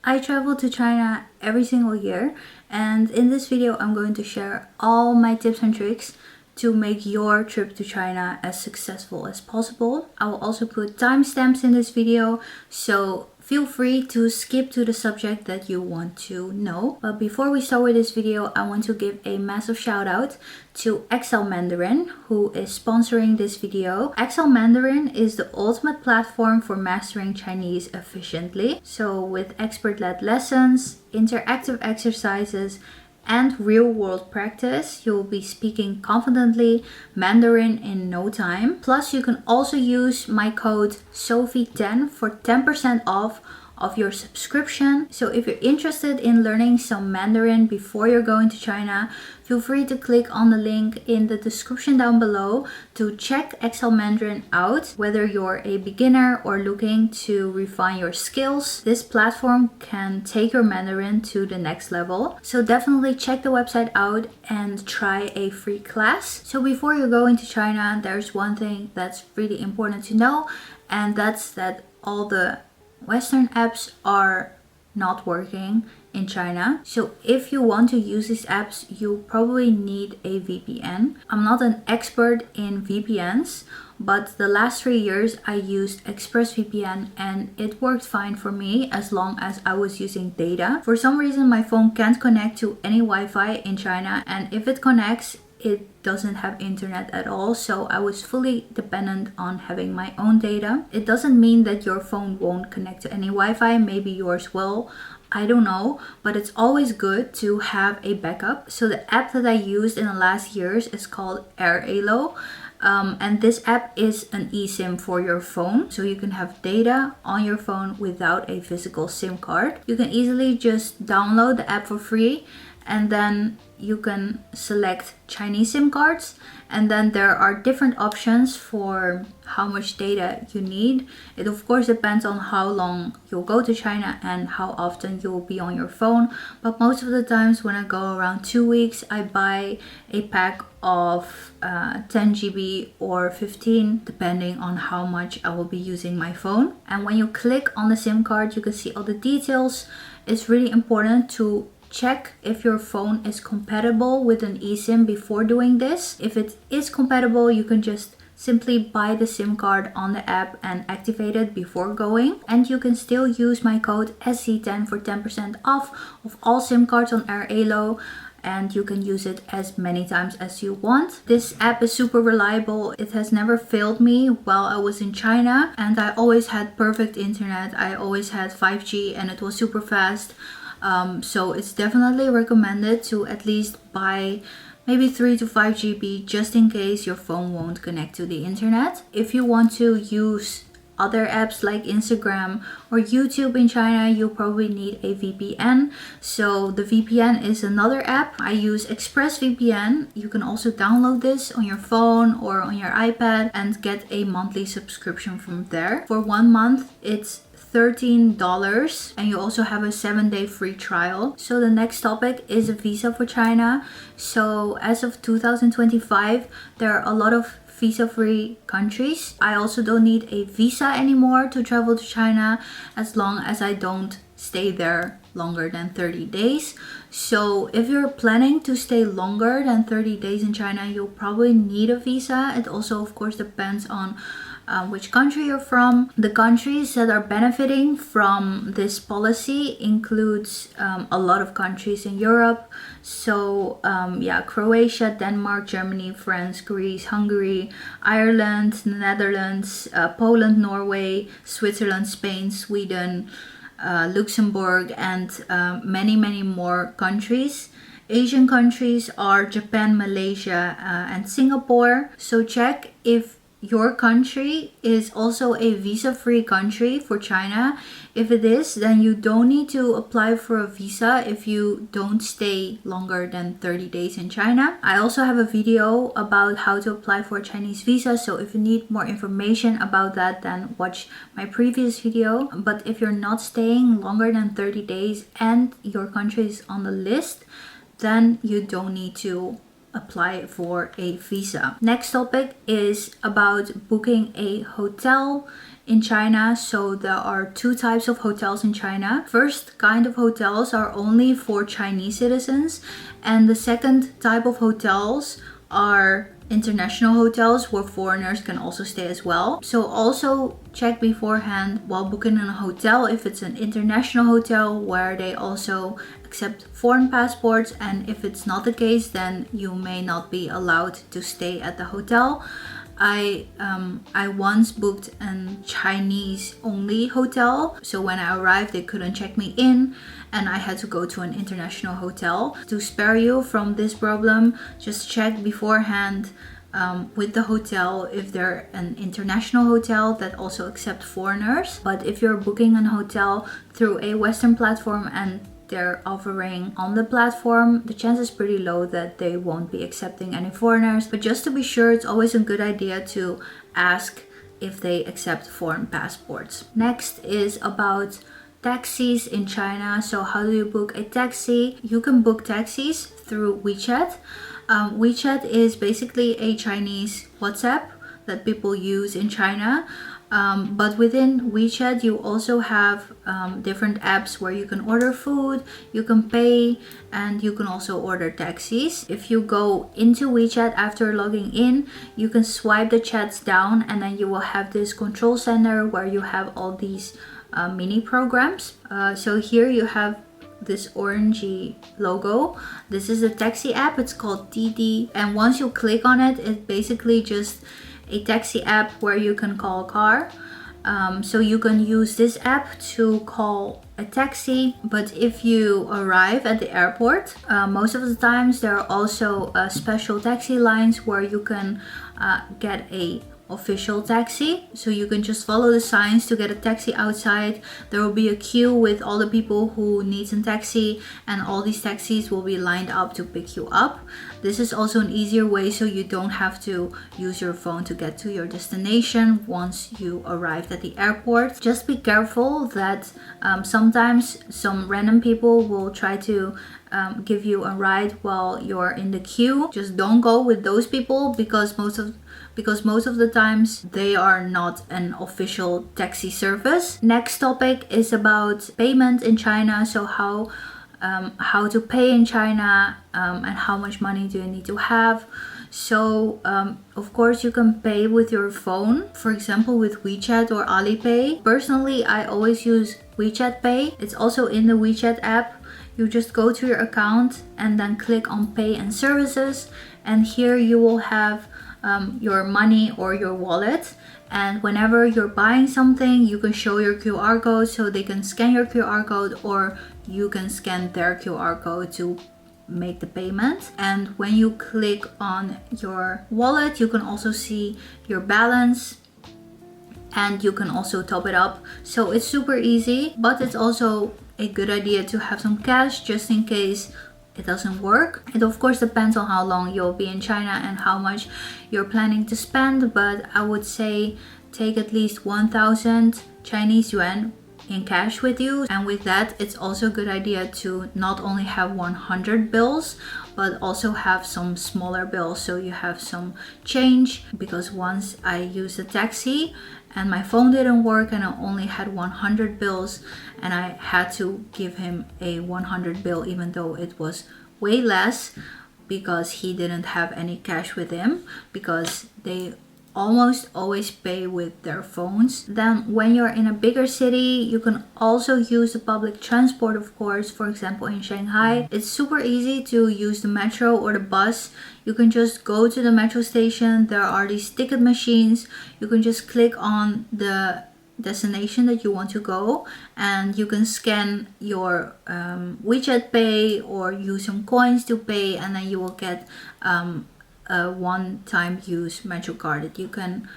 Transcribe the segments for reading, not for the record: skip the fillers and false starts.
I travel to China every single year, and in this video I'm going to share all my tips and tricks to make your trip to China as successful as possible. I will also put timestamps in this video, so feel free to skip to the subject that you want to know. But before we start with this video, I want to give a massive shout out to XL Mandarin, who is sponsoring this video. XL Mandarin is the ultimate platform for mastering Chinese efficiently. So with expert-led lessons, interactive exercises, and real-world practice, you'll be speaking confidently Mandarin in no time. Plus, you can also use my code SOPHIE10 for 10% off of your subscription. So if you're interested in learning some Mandarin before you're going to China, feel free to click on the link in the description down below to check XL Mandarin out. Whether you're a beginner or looking to refine your skills, this platform can take your Mandarin to the next level. So definitely check the website out and try a free class. So before you go into China, there's one thing that's really important to know, and that's that all the Western apps are not working in China. So if you want to use these apps, you probably need a VPN. I'm not an expert in VPNs, but the last 3 years I used ExpressVPN and it worked fine for me as long as I was using data. For some reason my phone can't connect to any Wi-Fi in China, and if it connects, it doesn't have internet at all, so I was fully dependent on having my own data. It doesn't mean that your phone won't connect to any Wi-Fi, maybe yours will, I don't know, but it's always good to have a backup. So the app that I used in the last years is called AirAlo. And this app is an eSIM for your phone, so you can have data on your phone without a physical SIM card. You can easily just download the app for free, and then you can select Chinese SIM cards, and then there are different options for how much data you need. It of course depends on how long you'll go to China and how often you will be on your phone, but most of the times when I go around 2 weeks, I buy a pack of 10 GB or 15, depending on how much I will be using my phone. And when you click on the SIM card, you can see all the details. It's really important to check if your phone is compatible with an eSIM before doing this. If it is compatible, you can just simply buy the SIM card on the app and activate it before going. And you can still use my code SC10 for 10% off of all SIM cards on AirAlo, and you can use it as many times as you want. This app is super reliable. It has never failed me while I was in China, and I always had perfect internet. I always had 5G and it was super fast. So it's definitely recommended to at least buy maybe 3 to 5 GB just in case your phone won't connect to the internet. If you want to use other apps like Instagram or YouTube in China, you probably need a VPN. So the VPN is another app. I use ExpressVPN. You can also download this on your phone or on your iPad and get a monthly subscription from there. For 1 month, it's $13, and you also have a 7-day free trial. So the next topic is a visa for China. So as of 2025, there are a lot of visa-free countries. I also don't need a visa anymore to travel to China as long as I don't stay there longer than 30 days. So if you're planning to stay longer than 30 days in China, you'll probably need a visa. It also of course depends on which country you're from. The countries that are benefiting from this policy includes a lot of countries in Europe. So Croatia, Denmark, Germany, France, Greece, Hungary, Ireland, the Netherlands, Poland, Norway, Switzerland, Spain, Sweden, Luxembourg, and many more countries. Asian countries are Japan, Malaysia, and Singapore. So check if your country is also a visa-free country for China. If it is, then you don't need to apply for a visa if you don't stay longer than 30 days in China. I also have a video about how to apply for a Chinese visa, so if you need more information about that, then watch my previous video. But if you're not staying longer than 30 days and your country is on the list, then you don't need to apply for a visa. Next topic is about booking a hotel in China. So there are two types of hotels in China. First kind of hotels are only for Chinese citizens, and the second type of hotels are international hotels where foreigners can also stay as well. So also check beforehand while booking in a hotel if it's an international hotel where they also accept foreign passports, and if it's not the case, then you may not be allowed to stay at the hotel. I once booked a Chinese only hotel, so when I arrived they couldn't check me in and I had to go to an international hotel. To spare you from this problem, just check beforehand with the hotel if they're an international hotel that also accept foreigners. But if you're booking a hotel through a Western platform and they're offering on the platform, the chance is pretty low that they won't be accepting any foreigners. But just to be sure, it's always a good idea to ask if they accept foreign passports. Next is about taxis in China. So how do you book a taxi? You can book taxis through WeChat. WeChat is basically a Chinese WhatsApp that people use in China. But within WeChat, you also have different apps where you can order food, you can pay, and you can also order taxis. If you go into WeChat after logging in, you can swipe the chats down and then you will have this control center where you have all these mini programs. So here you have this orangey logo. This is a taxi app. It's called Didi, and once you click on it, it's basically just a taxi app where you can call a car. So you can use this app to call a taxi. But if you arrive at the airport, most of the times there are also special taxi lines where you can get a official taxi. So you can just follow the signs to get a taxi outside. There will be a queue with all the people who need a taxi, and all these taxis will be lined up to pick you up. This is also an easier way so you don't have to use your phone to get to your destination once you arrived at the airport. Just be careful that sometimes some random people will try to give you a ride while you're in the queue. Just don't go with those people because most of the times they are not an official taxi service. Next topic is about payment in China. So how to pay in China and how much money do you need to have. So of course you can pay with your phone, for example with WeChat or Alipay. Personally, I always use WeChat Pay. It's also in the WeChat app. You just go to your account and then click on Pay and Services, and here you will have your money or your wallet. And whenever you're buying something, you can show your QR code so they can scan your QR code, or you can scan their QR code to make the payment. And when you click on your wallet, you can also see your balance and you can also top it up. So it's super easy, but it's also a good idea to have some cash just in case it doesn't work. It of course depends on how long you'll be in China and how much you're planning to spend, but I would say take at least 1,000 Chinese yuan in cash with you. And with that, it's also a good idea to not only have 100 bills but also have some smaller bills so you have some change. Because once I used a taxi and my phone didn't work and I only had 100 bills, and I had to give him a 100 bill even though it was way less because he didn't have any cash with him, because they almost always pay with their phones. Then when you're in a bigger city, you can also use the public transport, of course. For example, in Shanghai, it's super easy to use the metro or the bus. You can just go to the metro station. There are these ticket machines. You can just click on the destination that you want to go, and you can scan your WeChat Pay or use some coins to pay, and then you will get a one-time use metro card that you can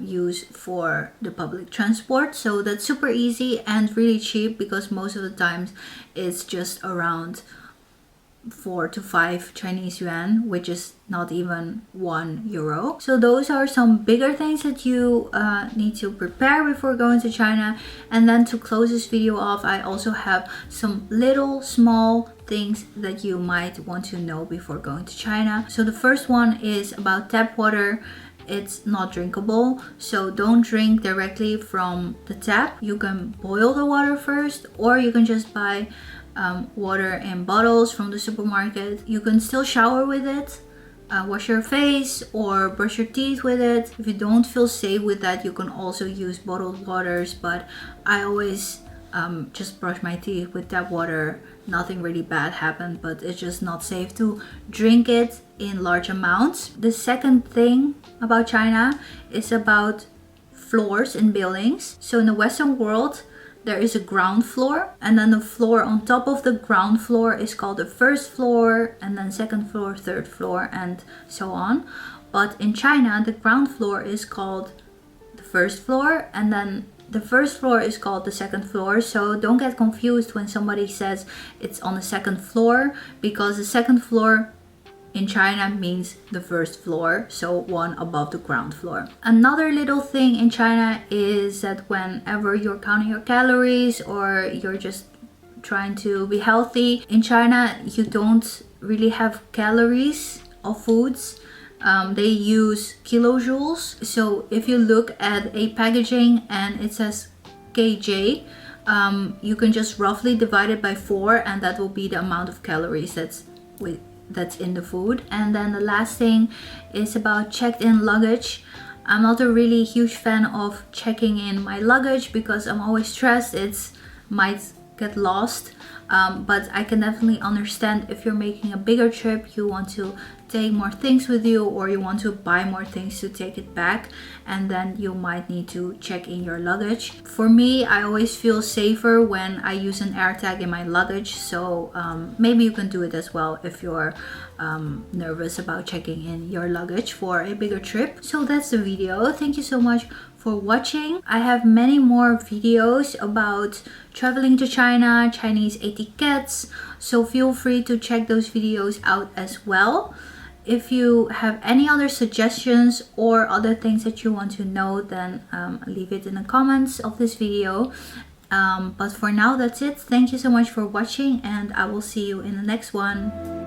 use for the public transport. So that's super easy and really cheap, because most of the times it's just around 4 to 5 Chinese yuan, which is not even €1. So those are some bigger things that you need to prepare before going to China. And then to close this video off, I also have some little small things that you might want to know before going to China. So the first one is about tap water. It's not drinkable, so don't drink directly from the tap. You can boil the water first, or you can just buy water in bottles from the supermarket. You can still shower with it, wash your face or brush your teeth with it. If you don't feel safe with that, you can also use bottled waters, but I always just brush my teeth with tap water. Nothing really bad happened, but it's just not safe to drink it in large amounts. The second thing about China is about floors in buildings. So in the Western world, there is a ground floor, and then the floor on top of the ground floor is called the first floor, and then second floor, third floor, and so on. But in China, the ground floor is called the first floor, and then the first floor is called the second floor. So don't get confused when somebody says it's on the second floor, because the second floor in China means the first floor, so one above the ground floor. Another little thing in China is that whenever you're counting your calories or you're just trying to be healthy, in China you don't really have calories of foods. They use kilojoules. So if you look at a packaging and it says kj, you can just roughly divide it by 4, and that will be the amount of calories that's in the food. And then the last thing is about checked in luggage. I'm not a really huge fan of checking in my luggage because I'm always stressed it might get lost. But I can definitely understand if you're making a bigger trip, you want to take more things with you, or you want to buy more things to take it back, and then you might need to check in your luggage. For me, I always feel safer when I use an AirTag in my luggage, so maybe you can do it as well if you're nervous about checking in your luggage for a bigger trip. So that's the video. Thank you so much for watching. I have many more videos about traveling to China, Chinese etiquettes, so feel free to check those videos out as well. If you have any other suggestions or other things that you want to know, then leave it in the comments of this video. But for now, that's it. Thank you so much for watching, and I will see you in the next one.